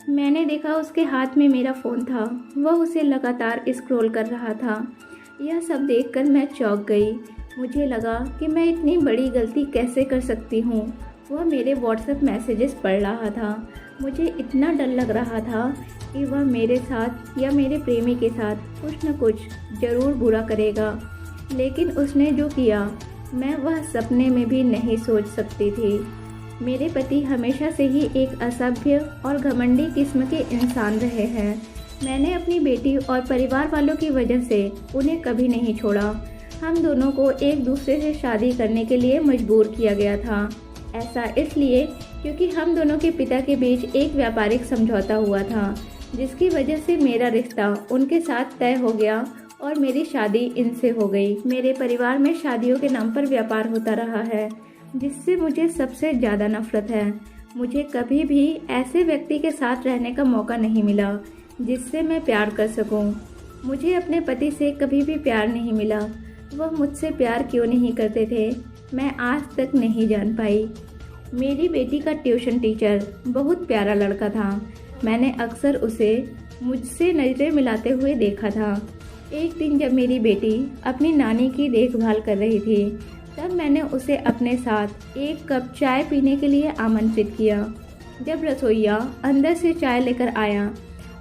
मैंने देखा उसके हाथ में मेरा फ़ोन था। वह उसे लगातार स्क्रॉल कर रहा था। यह सब देखकर मैं चौंक गई। मुझे लगा कि मैं इतनी बड़ी गलती कैसे कर सकती हूँ। वह मेरे व्हाट्सएप मैसेजेस पढ़ रहा था। मुझे इतना डर लग रहा था कि वह मेरे साथ या मेरे प्रेमी के साथ कुछ न कुछ ज़रूर बुरा करेगा। लेकिन उसने जो किया, मैं वह सपने में भी नहीं सोच सकती थी। मेरे पति हमेशा से ही एक असभ्य और घमंडी किस्म के इंसान रहे हैं। मैंने अपनी बेटी और परिवार वालों की वजह से उन्हें कभी नहीं छोड़ा। हम दोनों को एक दूसरे से शादी करने के लिए मजबूर किया गया था। ऐसा इसलिए क्योंकि हम दोनों के पिता के बीच एक व्यापारिक समझौता हुआ था, जिसकी वजह से मेरा रिश्ता उनके साथ तय हो गया और मेरी शादी इनसे हो गई। मेरे परिवार में शादियों के नाम पर व्यापार होता रहा है, जिससे मुझे सबसे ज़्यादा नफरत है। मुझे कभी भी ऐसे व्यक्ति के साथ रहने का मौका नहीं मिला जिससे मैं प्यार कर सकूं। मुझे अपने पति से कभी भी प्यार नहीं मिला। वह मुझसे प्यार क्यों नहीं करते थे, मैं आज तक नहीं जान पाई। मेरी बेटी का ट्यूशन टीचर बहुत प्यारा लड़का था। मैंने अक्सर उसे मुझसे नज़रें मिलाते हुए देखा था। एक दिन जब मेरी बेटी अपनी नानी की देखभाल कर रही थी, तब मैंने उसे अपने साथ एक कप चाय पीने के लिए आमंत्रित किया। जब रसोइया अंदर से चाय लेकर आया,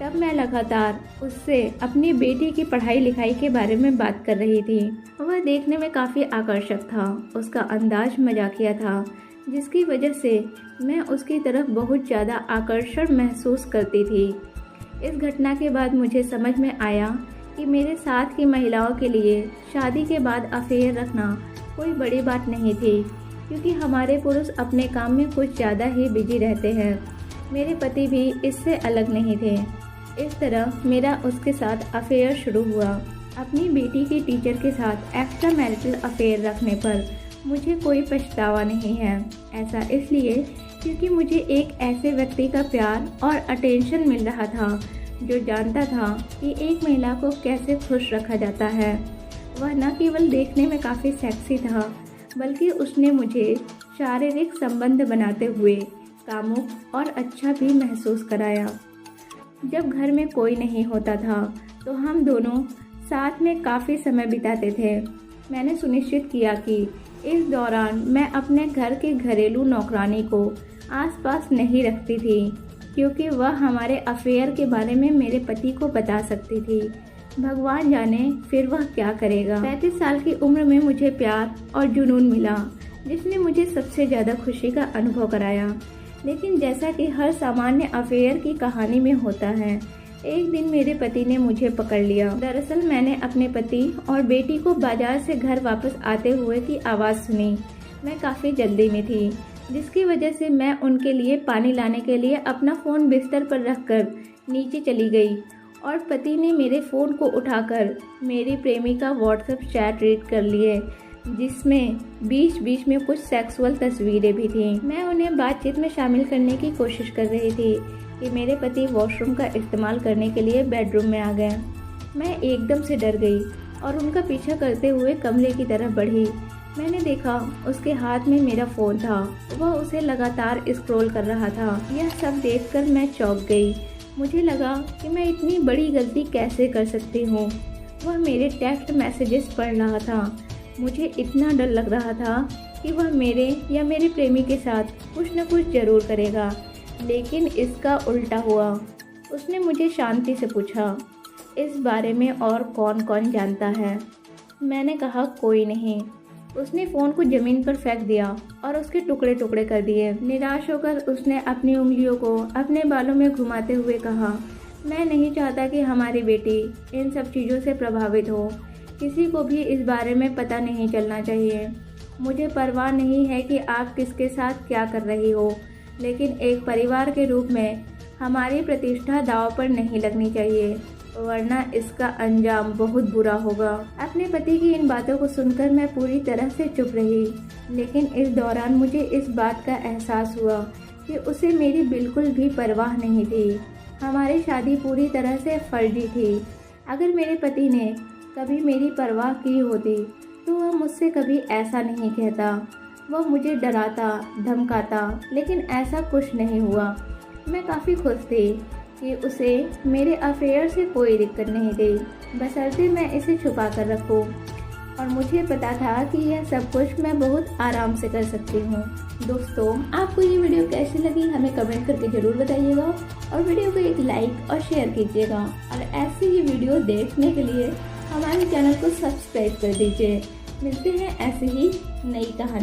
तब मैं लगातार उससे अपनी बेटी की पढ़ाई लिखाई के बारे में बात कर रही थी। वह देखने में काफ़ी आकर्षक था। उसका अंदाज मजाकिया था, जिसकी वजह से मैं उसकी तरफ बहुत ज़्यादा आकर्षण महसूस करती थी। इस घटना के बाद मुझे समझ में आया कि मेरे साथ की महिलाओं के लिए शादी के बाद अफेयर रखना कोई बड़ी बात नहीं थी, क्योंकि हमारे पुरुष अपने काम में कुछ ज़्यादा ही बिजी रहते हैं। मेरे पति भी इससे अलग नहीं थे। इस तरह मेरा उसके साथ अफेयर शुरू हुआ। अपनी बेटी की टीचर के साथ एक्स्ट्रा मैरिटल अफेयर रखने पर मुझे कोई पछतावा नहीं है। ऐसा इसलिए क्योंकि मुझे एक ऐसे व्यक्ति का प्यार और अटेंशन मिल रहा था जो जानता था कि एक महिला को कैसे खुश रखा जाता है। वह न केवल देखने में काफ़ी सेक्सी था, बल्कि उसने मुझे शारीरिक संबंध बनाते हुए कामुक और अच्छा भी महसूस कराया। जब घर में कोई नहीं होता था तो हम दोनों साथ में काफ़ी समय बिताते थे। मैंने सुनिश्चित किया कि इस दौरान मैं अपने घर के घरेलू नौकरानी को आसपास नहीं रखती थी, क्योंकि वह हमारे अफेयर के बारे में मेरे पति को बता सकती थी। भगवान जाने फिर वह क्या करेगा। 35 साल की उम्र में मुझे प्यार और जुनून मिला, जिसने मुझे सबसे ज़्यादा खुशी का अनुभव कराया। लेकिन जैसा कि हर सामान्य अफेयर की कहानी में होता है, एक दिन मेरे पति ने मुझे पकड़ लिया। दरअसल मैंने अपने पति और बेटी को बाजार से घर वापस आते हुए की आवाज़ सुनी। मैं काफ़ी जल्दी में थी, जिसकी वजह से मैं उनके लिए पानी लाने के लिए अपना फ़ोन बिस्तर पर रखकर नीचे चली गई और पति ने मेरे फ़ोन को उठाकर मेरी प्रेमी का व्हाट्सएप चैट रीड कर लिए, जिसमें बीच बीच में कुछ सेक्सुअल तस्वीरें भी थीं। मैं उन्हें बातचीत में शामिल करने की कोशिश कर रही थी कि मेरे पति वॉशरूम का इस्तेमाल करने के लिए बेडरूम में आ गए। मैं एकदम से डर गई और उनका पीछा करते हुए कमरे की तरफ बढ़ी। मैंने देखा उसके हाथ में मेरा फ़ोन था। वह उसे लगातार स्क्रॉल कर रहा था। यह सब देखकर मैं चौंक गई। मुझे लगा कि मैं इतनी बड़ी गलती कैसे कर सकती हूँ। वह मेरे टेक्स्ट मैसेजेस पढ़ रहा था। मुझे इतना डर लग रहा था कि वह मेरे या मेरे प्रेमी के साथ कुछ न कुछ ज़रूर करेगा, लेकिन इसका उल्टा हुआ। उसने मुझे शांति से पूछा, इस बारे में और कौन कौन जानता है? मैंने कहा, कोई नहीं। उसने फ़ोन को ज़मीन पर फेंक दिया और उसके टुकड़े टुकड़े कर दिए। निराश होकर उसने अपनी उंगलियों को अपने बालों में घुमाते हुए कहा, मैं नहीं चाहता कि हमारी बेटी इन सब चीज़ों से प्रभावित हो। किसी को भी इस बारे में पता नहीं चलना चाहिए। मुझे परवाह नहीं है कि आप किसके साथ क्या कर रही हो, लेकिन एक परिवार के रूप में हमारी प्रतिष्ठा दांव पर नहीं लगनी चाहिए, वरना इसका अंजाम बहुत बुरा होगा। अपने पति की इन बातों को सुनकर मैं पूरी तरह से चुप रही, लेकिन इस दौरान मुझे इस बात का एहसास हुआ कि उसे मेरी बिल्कुल भी परवाह नहीं थी। हमारी शादी पूरी तरह से फर्जी थी। अगर मेरे पति ने कभी मेरी परवाह की होती तो वह मुझसे कभी ऐसा नहीं कहता। वह मुझे डराता धमकाता, लेकिन ऐसा कुछ नहीं हुआ। मैं काफ़ी खुश थी कि उसे मेरे अफेयर से कोई दिक्कत नहीं थी, बशर्ते मैं इसे छुपा कर रखूँ। और मुझे पता था कि यह सब कुछ मैं बहुत आराम से कर सकती हूँ। दोस्तों, आपको ये वीडियो कैसी लगी हमें कमेंट करके ज़रूर बताइएगा और वीडियो को एक लाइक और शेयर कीजिएगा। और ऐसे ही वीडियो देखने के लिए हमारे चैनल को सब्सक्राइब कर दीजिए। मिलते हैं ऐसे ही नई कहानी।